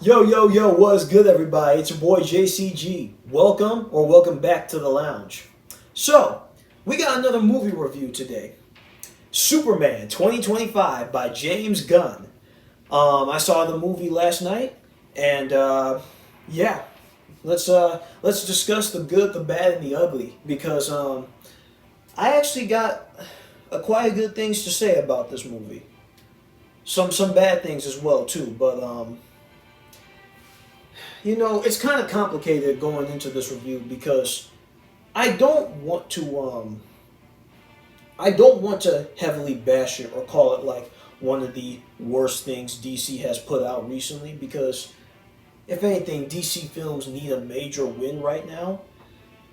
Yo, what's good, everybody? It's your boy JCG. Welcome back to the lounge. So, we got another movie review today. Superman 2025 by James Gunn. I saw the movie last night, and yeah, let's discuss the good, the bad, and the ugly because I actually got quite good things to say about this movie. Some bad things as well too, but it's kind of complicated going into this review because I don't want to heavily bash it or call it like one of the worst things DC has put out recently because if anything, DC films need a major win right now.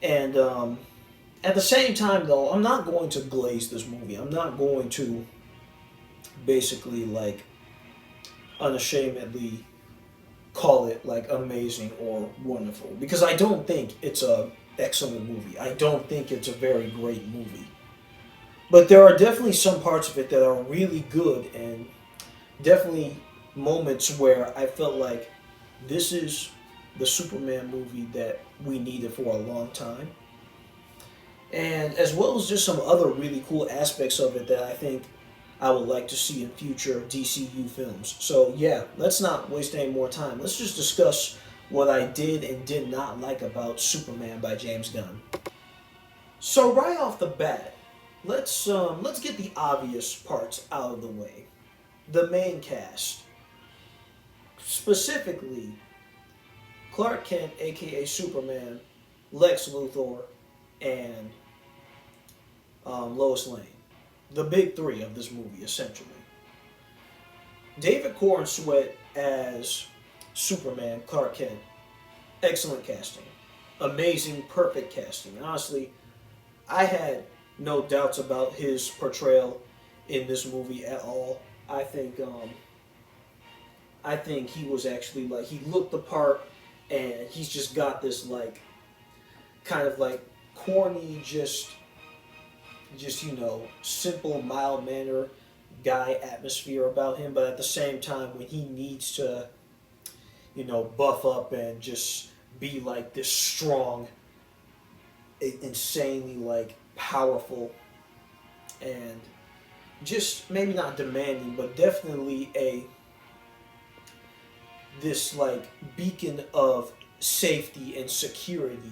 And at the same time, though, I'm not going to glaze this movie. I'm not going to basically like unashamedly call it like amazing or wonderful because I don't think it's a excellent movie. I don't think it's a very great movie. But there are definitely some parts of it that are really good and definitely moments where I felt like this is the Superman movie that we needed for a long time. And as well as just some other really cool aspects of it that I think I would like to see in future DCU films. So yeah, let's not waste any more time. Let's just discuss what I did and did not like about Superman by James Gunn. So right off the bat, let's get the obvious parts out of the way. The main cast, specifically Clark Kent, aka Superman, Lex Luthor, and Lois Lane. The big three of this movie, essentially. David Corenswet as Superman, Clark Kent. Excellent casting. Amazing, perfect casting. Honestly, I had no doubts about his portrayal in this movie at all. I think he was actually like, he looked the part and he's just got this like kind of like corny, just simple, mild manner guy atmosphere about him. But at the same time, when he needs to, buff up and just be like this strong, insanely like powerful, and just maybe not demanding, but definitely this like beacon of safety and security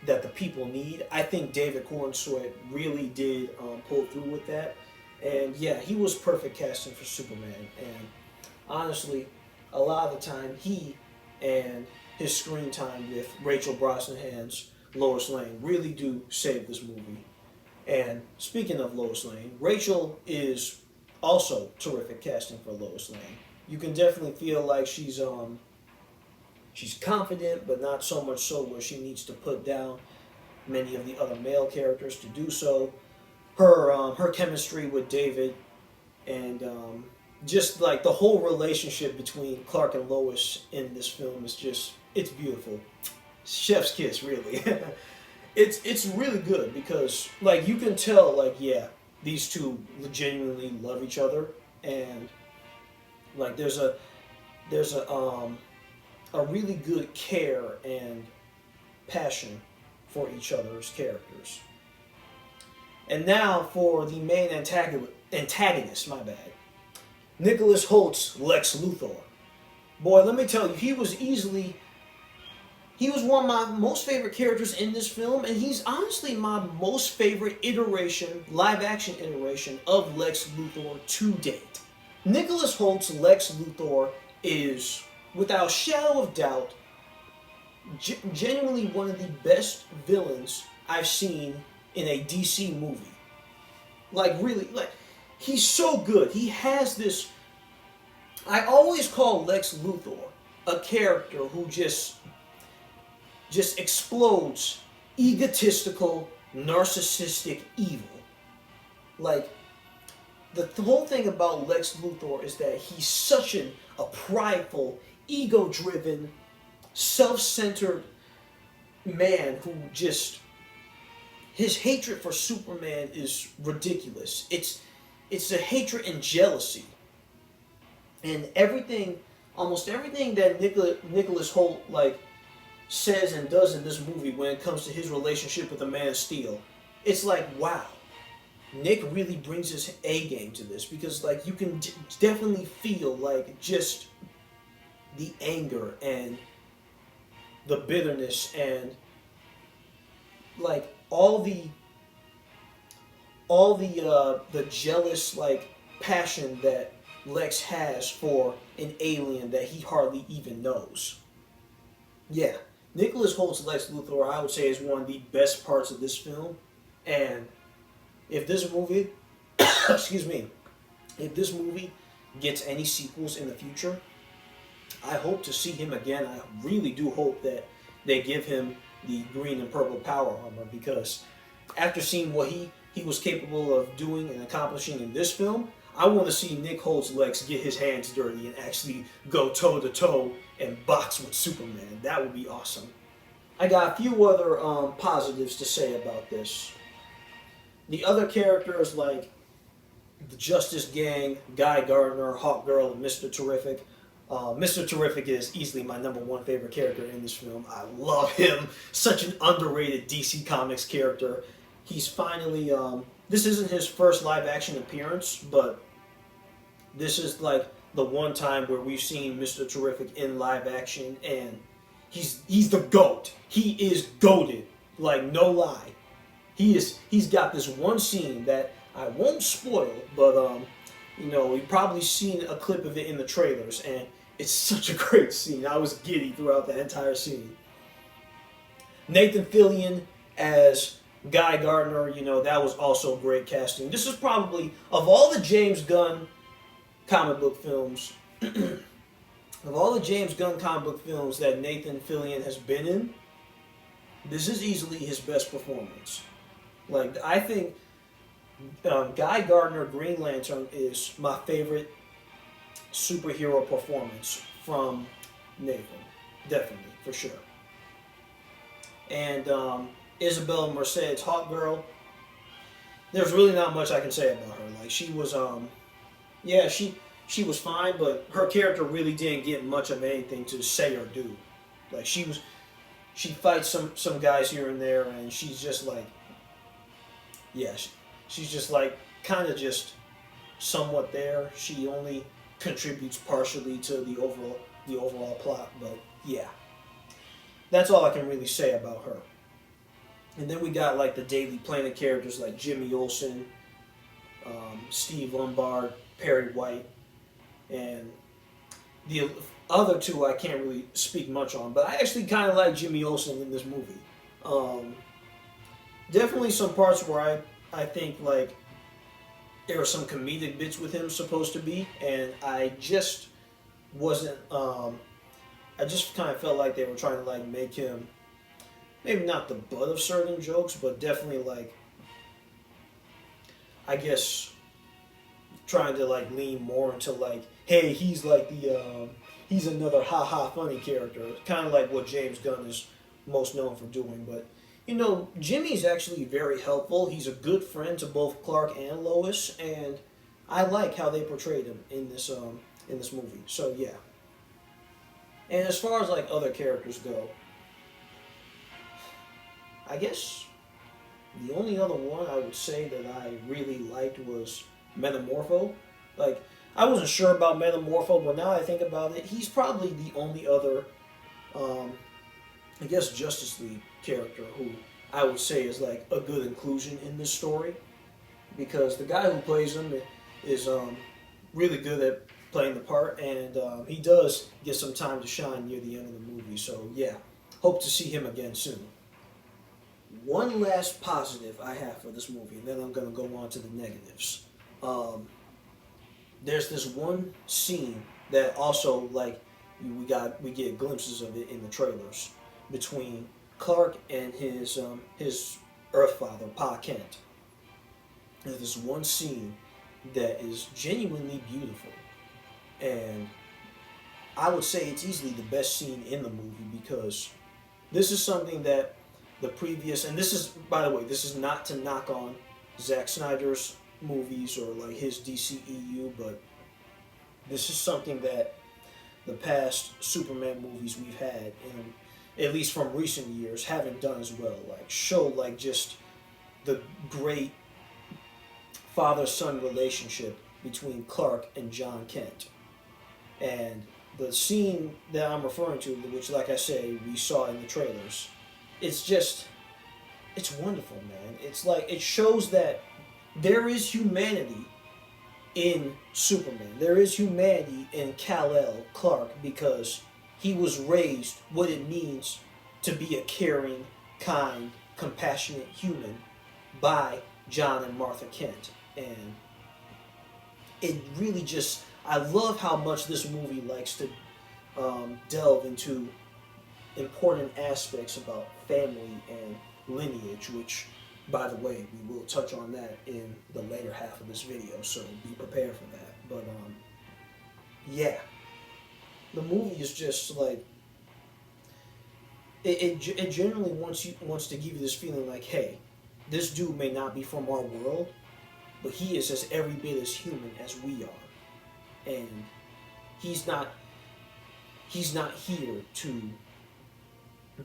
that the people need. I think David Corenswet really did pull through with that. And yeah, he was perfect casting for Superman. And honestly, a lot of the time, he and his screen time with Rachel Brosnahan's Lois Lane really do save this movie. And speaking of Lois Lane, Rachel is also terrific casting for Lois Lane. You can definitely feel like she's confident, but not so much so where she needs to put down many of the other male characters to do so. Her chemistry with David and just like the whole relationship between Clark and Lois in this film is it's beautiful. Chef's kiss, really. It's really good because like you can tell like yeah, these two genuinely love each other, and like there's a really good care and passion for each other's characters. And now for the main antagonist, my bad. Nicholas Holt's Lex Luthor. Boy, let me tell you, he was one of my most favorite characters in this film, and he's honestly my most favorite live action iteration of Lex Luthor to date. Nicholas Holt's Lex Luthor is, without a shadow of doubt, genuinely one of the best villains I've seen in a DC movie. Like, really, like, he's so good. He has this... I always call Lex Luthor a character who just explodes egotistical, narcissistic evil. Like, the whole thing about Lex Luthor is that he's such a prideful, ego-driven, self-centered man who just... His hatred for Superman is ridiculous. It's a hatred and jealousy. And everything almost everything that Nicholas Hoult like says and does in this movie when it comes to his relationship with the Man of Steel, it's like, wow, Nick really brings his A game to this, because like you can definitely feel like just the anger and the bitterness and like all the jealous like passion that Lex has for an alien that he hardly even knows. Yeah, Nicholas Holt's Lex Luthor, I would say, is one of the best parts of this film. And if this movie, excuse me, if this movie gets any sequels in the future, I hope to see him again. I really do hope that they give him the green and purple power armor, because after seeing what he was capable of doing and accomplishing in this film, I want to see Nick Holt's Lex get his hands dirty and actually go toe to toe and box with Superman. That would be awesome. I got a few other positives to say about this. The other characters like the Justice Gang, Guy Gardner, Hawkgirl, and Mr. Terrific. Mr. Terrific is easily my #1 favorite character in this film. I love him. Such an underrated DC Comics character. He's finally, this isn't his first live action appearance, but this is like the one time where we've seen Mr. Terrific in live action, and he's the GOAT. He is GOATed. Like, no lie. He's got this one scene that I won't spoil, but you've probably seen a clip of it in the trailers, and it's such a great scene. I was giddy throughout that entire scene. Nathan Fillion as Guy Gardner, that was also great casting. This is probably, of all the James Gunn comic book films, of all the James Gunn comic book films that Nathan Fillion has been in, this is easily his best performance. Like, I think Guy Gardner Green Lantern is my favorite superhero performance from Nathan. Definitely, for sure. And Isabel Merced's Hawkgirl, there's really not much I can say about her. Like, she was, she was fine, but her character really didn't get much of anything to say or do. Like, she fights some guys here and there, and she's just like, she's just like kind of just somewhat there. She only contributes partially to the overall plot, but yeah, that's all I can really say about her. And then we got like the Daily Planet characters like Jimmy Olsen, Steve Lombard, Perry White, and the other two I can't really speak much on, but I actually kind of like Jimmy Olsen in this movie. Definitely some parts where I think like there were some comedic bits with him supposed to be, and I just wasn't. I just kind of felt like they were trying to like make him maybe not the butt of certain jokes, but definitely like, I guess, trying to like lean more into like, hey, he's like he's another ha-ha funny character. Kind of like what James Gunn is most known for doing. But, Jimmy's actually very helpful. He's a good friend to both Clark and Lois, and I like how they portrayed him in this movie. So, yeah. And as far as like other characters go, I guess the only other one I would say that I really liked was Metamorpho. Like, I wasn't sure about Metamorpho, but now I think about it, he's probably the only other, I guess, Justice League character who I would say is like a good inclusion in this story, because the guy who plays him is really good at playing the part, and he does get some time to shine near the end of the movie. So yeah, hope to see him again soon. One last positive I have for this movie, and then I'm going to go on to the negatives. There's this one scene that also, like, we get glimpses of it in the trailers between Clark and his Earth father, Pa Kent. There's this one scene that is genuinely beautiful, and I would say it's easily the best scene in the movie, because this is something that the previous, and this is, by the way, this is not to knock on Zack Snyder's movies or like his DCEU, but this is something that the past Superman movies we've had, and at least from recent years, haven't done as well. Like show like just the great father-son relationship between Clark and John Kent. And the scene that I'm referring to, which, like I say, we saw in the trailers, it's just, it's wonderful, man. It's like, it shows that there is humanity in Superman. There is humanity in Kal-El, Clark, because he was raised what it means to be a caring, kind, compassionate human by John and Martha Kent. And it really just, I love how much this movie likes to delve into important aspects about family and lineage, which, by the way, we will touch on that in the later half of this video, so be prepared for that. But yeah, the movie is just like, it generally wants to give you this feeling like, hey, this dude may not be from our world, but he is as every bit as human as we are, and he's not here to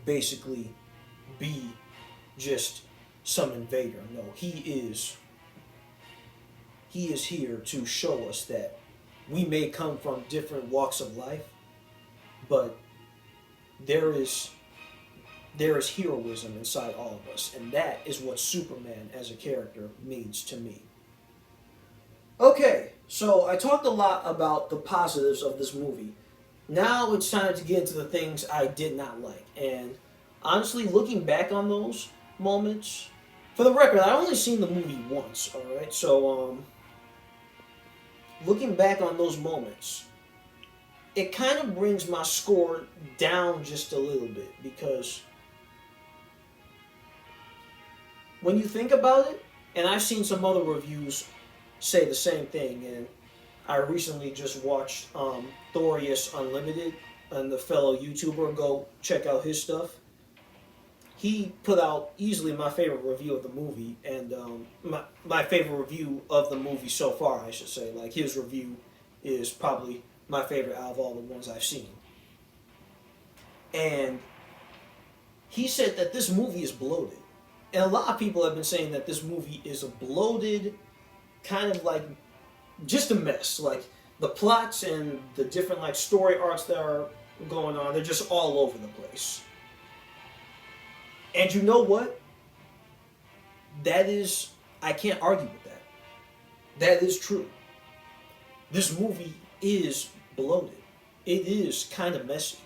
basically be just some invader. No, he is here to show us that we may come from different walks of life, but there is heroism inside all of us, and that is what Superman as a character means to me. Okay, so I talked a lot about the positives of this movie. Now it's time to get into the things I did not like. And honestly, looking back on those moments, for the record, I only seen the movie once, alright? So, looking back on those moments, it kind of brings my score down just a little bit, because when you think about it, and I've seen some other reviews say the same thing, and I recently just watched Thorius Unlimited, and the fellow YouTuber, go check out his stuff. He put out easily my favorite review of the movie, and my favorite review of the movie so far, I should say. Like, his review is probably my favorite out of all the ones I've seen. And he said that this movie is bloated. And a lot of people have been saying that this movie is a bloated, kind of like, just a mess. Like, the plots and the different, like, story arcs that are going on, they're just all over the place. And you know what? That is, I can't argue with that. That is true. This movie is bloated. It is kind of messy.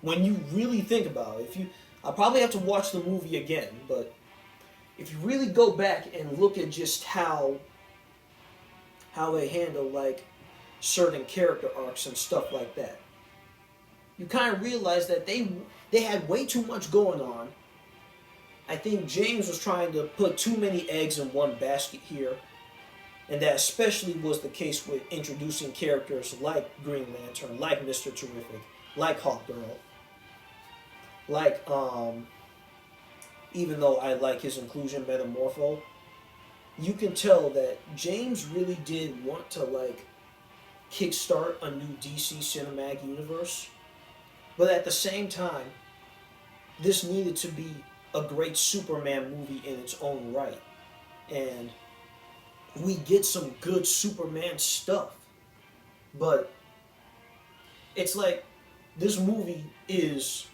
When you really think about it, I'll probably have to watch the movie again, but if you really go back and look at just how they handle, like, certain character arcs and stuff like that, you kind of realize that they had way too much going on. I think James was trying to put too many eggs in one basket here, and that especially was the case with introducing characters like Green Lantern, like Mr. Terrific, like Hawkgirl, like, even though I like his inclusion, Metamorpho, you can tell that James really did want to, like, kickstart a new DC cinematic universe, but at the same time, this needed to be a great Superman movie in its own right. And we get some good Superman stuff. But it's like, this movie is,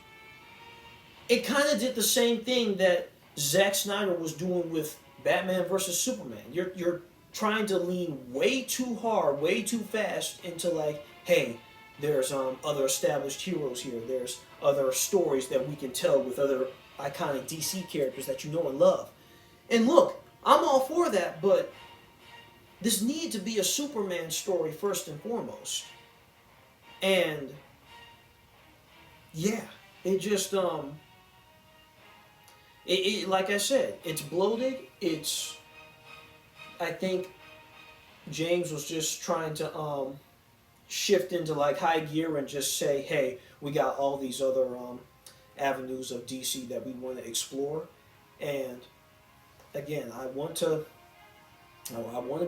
it kind of did the same thing that Zack Snyder was doing with Batman vs. Superman. You're trying to lean way too hard, way too fast into, like, hey, there's other established heroes here. There's other stories that we can tell with other iconic DC characters that you know and love. And look, I'm all for that, but this needed to be a Superman story first and foremost. And yeah, it just it like I said, it's bloated. I think James was just trying to shift into, like, high gear and just say, hey, we got all these other avenues of DC that we want to explore. And again, I want to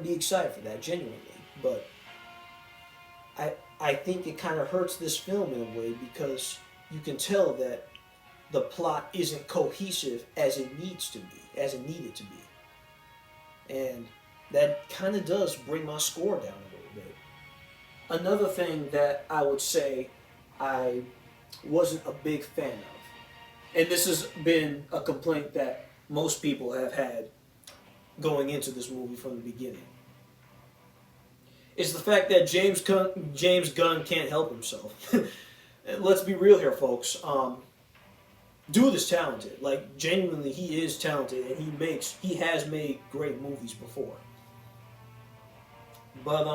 be excited for that, genuinely. But I think it kind of hurts this film in a way because you can tell that the plot isn't cohesive as it needs to be, as it needed to be. And that kind of does bring my score down a little bit. Another thing that I would say I wasn't a big fan of, and this has been a complaint that most people have had going into this movie from the beginning, is the fact that James Gunn can't help himself. Let's be real here, folks. Dude is talented. Like, genuinely, he is talented, and he has made great movies before. But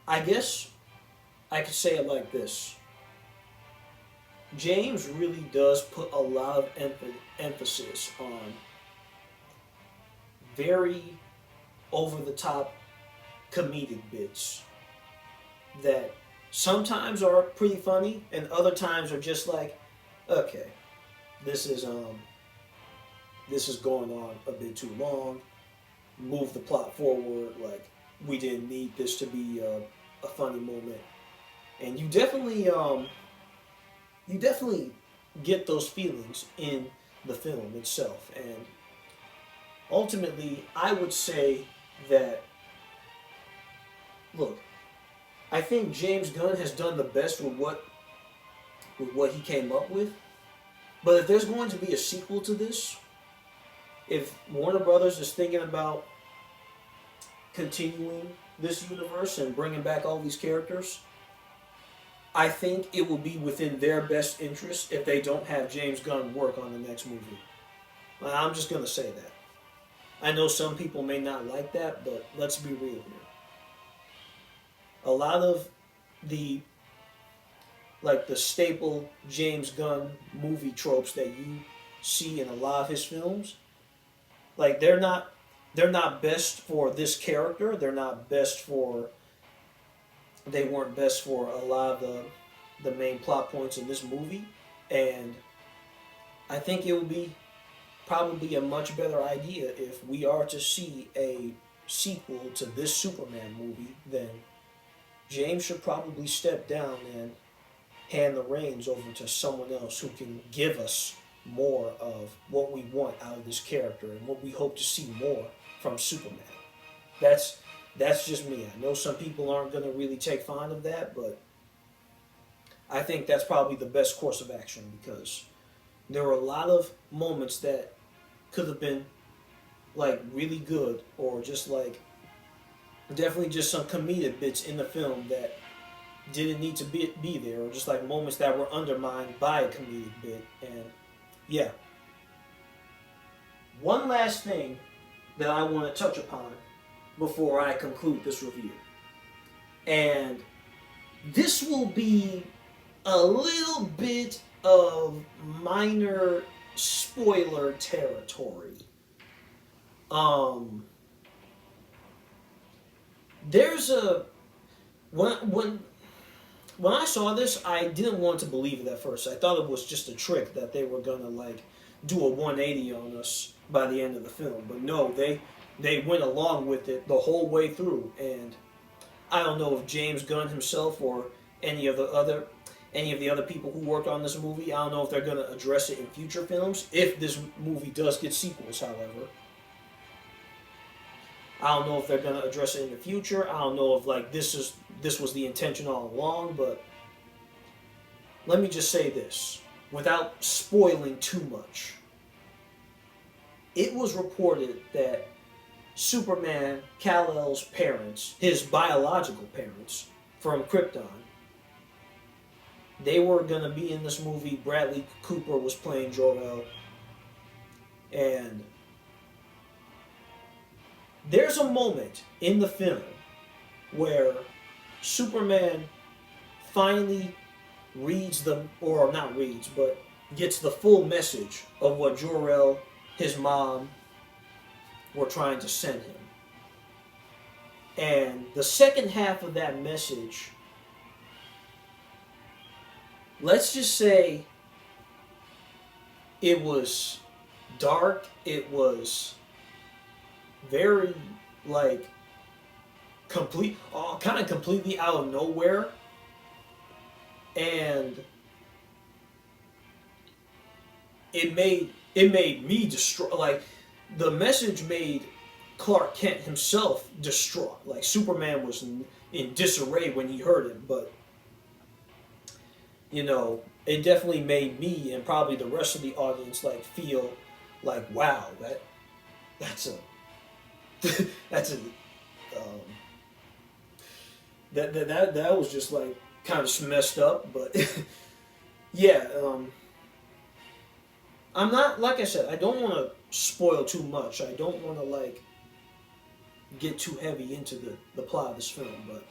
I guess I could say it like this: James really does put a lot of emphasis on very over the top comedic bits that sometimes are pretty funny and other times are just like, okay, this is going on a bit too long. Move the plot forward. Like, we didn't need this to be a funny moment. And you definitely get those feelings in the film itself. And ultimately, I would say that, look, I think James Gunn has done the best with what he came up with. But if there's going to be a sequel to this, if Warner Brothers is thinking about continuing this universe and bringing back all these characters, I think it will be within their best interest if they don't have James Gunn work on the next movie. I'm just going to say that. I know some people may not like that, but let's be real here. A lot of the staple James Gunn movie tropes that you see in a lot of his films, like they're not best for this character. They weren't best for a lot of the main plot points in this movie, and I think it would be probably a much better idea if we are to see a sequel to this Superman movie. Then James should probably step down and hand the reins over to someone else who can give us more of what we want out of this character and what we hope to see more from Superman. That's just me. I know some people aren't going to really take fond of that, but I think that's probably the best course of action because there were a lot of moments that could have been like really good or just like definitely just some comedic bits in the film that didn't need to be there, or just like moments that were undermined by a comedic bit. And yeah. One last thing that I want to touch upon before I conclude this review. And this will be a little bit of minor spoiler territory. There's a when I saw this, I didn't want to believe it at first. I thought it was just a trick that they were gonna like do a 180 on us by the end of the film. But no, they went along with it the whole way through. And I don't know if James Gunn himself or any of the other people who worked on this movie, I don't know if they're gonna address it in future films. If this movie does get sequels, however. I don't know if they're gonna address it in the future. I don't know if like this was the intention all along, but let me just say this without spoiling too much. It was reported that Superman, Kal-El's parents, his biological parents from Krypton, they were gonna be in this movie. Bradley Cooper was playing Jor-El, and there's a moment in the film where Superman finally reads but gets the full message of what Jor-El, his mom, were trying to send him. And the second half of that message, let's just say it was dark, it was very, like, kind of completely out of nowhere, and it made me distraught. Like the message made Clark Kent himself distraught. Like Superman was in disarray when he heard it, but it definitely made me and probably the rest of the audience like feel like, wow, that's a that's a um, that was just like kind of messed up, but yeah. I'm not, like I said, I don't want to spoil too much. I don't want to like get too heavy into the plot of this film, but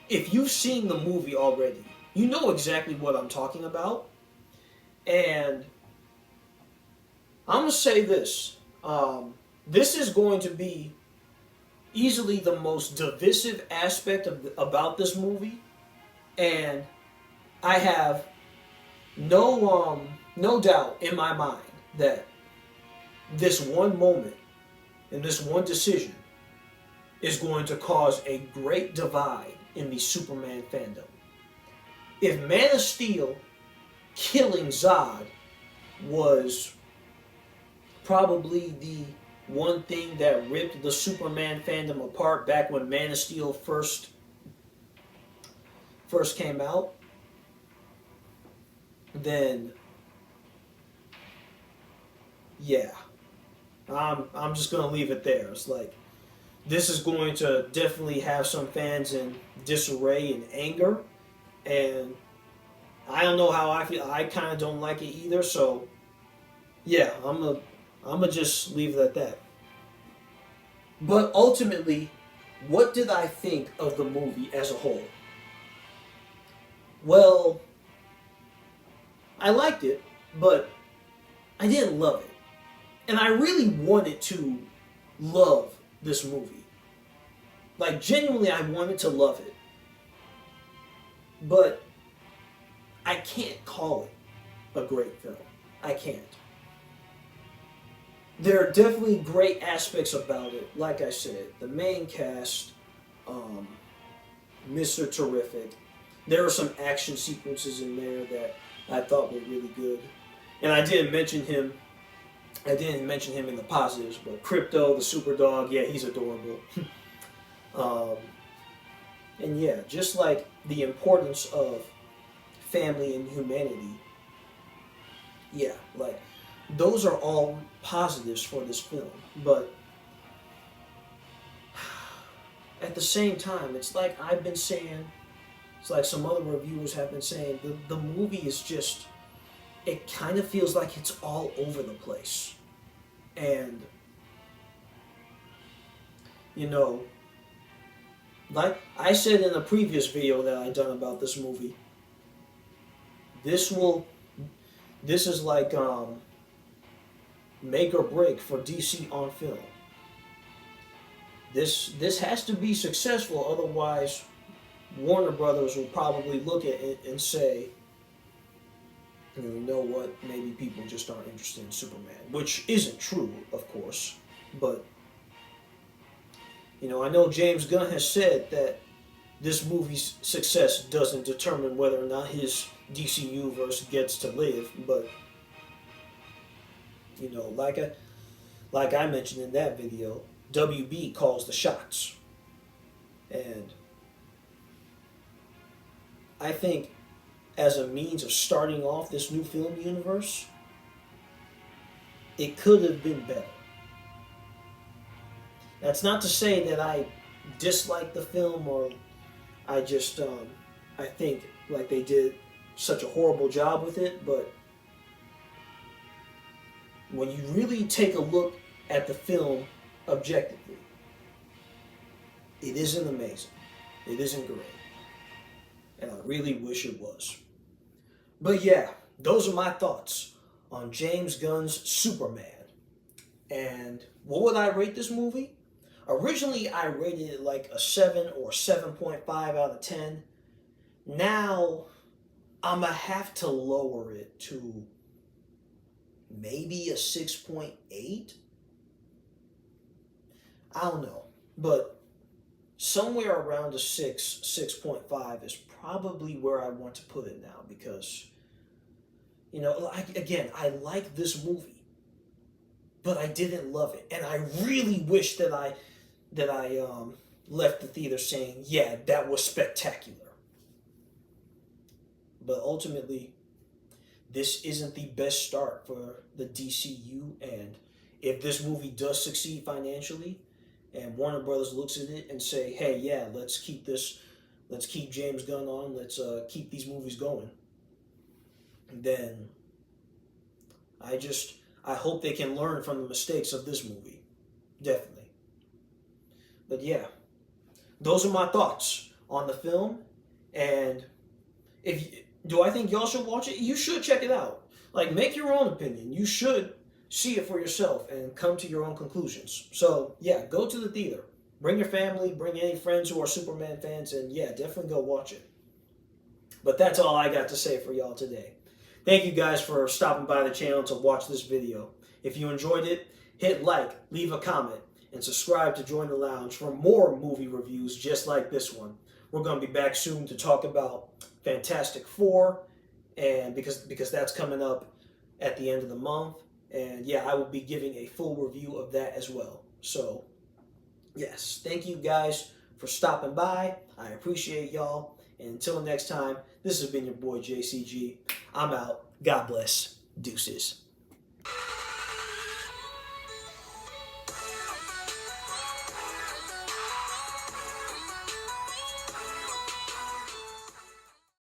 if you've seen the movie already, you know exactly what I'm talking about. And I'm going to say this. This is going to be easily the most divisive aspect about this movie. And I have no doubt in my mind that this one moment and this one decision is going to cause a great divide in the Superman fandom. If Man of Steel killing Zod was probably the one thing that ripped the Superman fandom apart back when Man of Steel first came out, then yeah, I'm just gonna leave it there. It's like this is going to definitely have some fans in disarray and anger, and I don't know how I feel. I kind of don't like it either. So yeah, I'm gonna just leave it at that. But ultimately, what did I think of the movie as a whole? Well, I liked it, but I didn't love it. And I really wanted to love this movie. Like, genuinely, I wanted to love it. But I can't call it a great film. I can't. There are definitely great aspects about it. Like I said, the main cast, Mr. Terrific. There are some action sequences in there that I thought were really good. And I didn't mention him in the positives, but Crypto, the super dog, yeah, he's adorable. um, and yeah, just like the importance of family and humanity. Yeah, like those are all positives for this film. But at the same time, it's like I've been saying, it's like some other reviewers have been saying, the movie is just, it kind of feels like it's all over the place. And, like I said in a previous video that I done about this movie, this is like make or break for DC on film. This has to be successful, otherwise Warner Brothers will probably look at it and say, you know what, maybe people just aren't interested in Superman, which isn't true, of course, but I know James Gunn has said that this movie's success doesn't determine whether or not his DC universe gets to live, but like I mentioned in that video, WB calls the shots. And I think as a means of starting off this new film universe, it could have been better. That's not to say that I dislike the film or I just I think like they did such a horrible job with it, but when you really take a look at the film objectively, it isn't amazing. It isn't great. And I really wish it was. But yeah, those are my thoughts on James Gunn's Superman. And what would I rate this movie? Originally, I rated it like a 7 or 7.5 out of 10. Now, I'm going to have to lower it to maybe a 6.8. I don't know. But somewhere around a 6.5 is probably where I want to put it now, because again, I like this movie, but I didn't love it, and I really wish that I left the theater saying, yeah, that was spectacular. But ultimately, this isn't the best start for the DCU, and if this movie does succeed financially, and Warner Brothers looks at it and say, hey, yeah, let's keep James Gunn on, let's keep these movies going, then I hope they can learn from the mistakes of this movie. Definitely. But yeah, those are my thoughts on the film. And do I think y'all should watch it? You should check it out. Like, make your own opinion. You should see it for yourself and come to your own conclusions. So yeah, go to the theater. Bring your family, bring any friends who are Superman fans, and yeah, definitely go watch it. But that's all I got to say for y'all today. Thank you guys for stopping by the channel to watch this video. If you enjoyed it, hit like, leave a comment, and subscribe to join the lounge for more movie reviews just like this one. We're going to be back soon to talk about Fantastic Four, and because that's coming up at the end of the month. And yeah, I will be giving a full review of that as well. So yes, thank you guys for stopping by. I appreciate y'all. And until next time, this has been your boy JCG. I'm out. God bless. Deuces.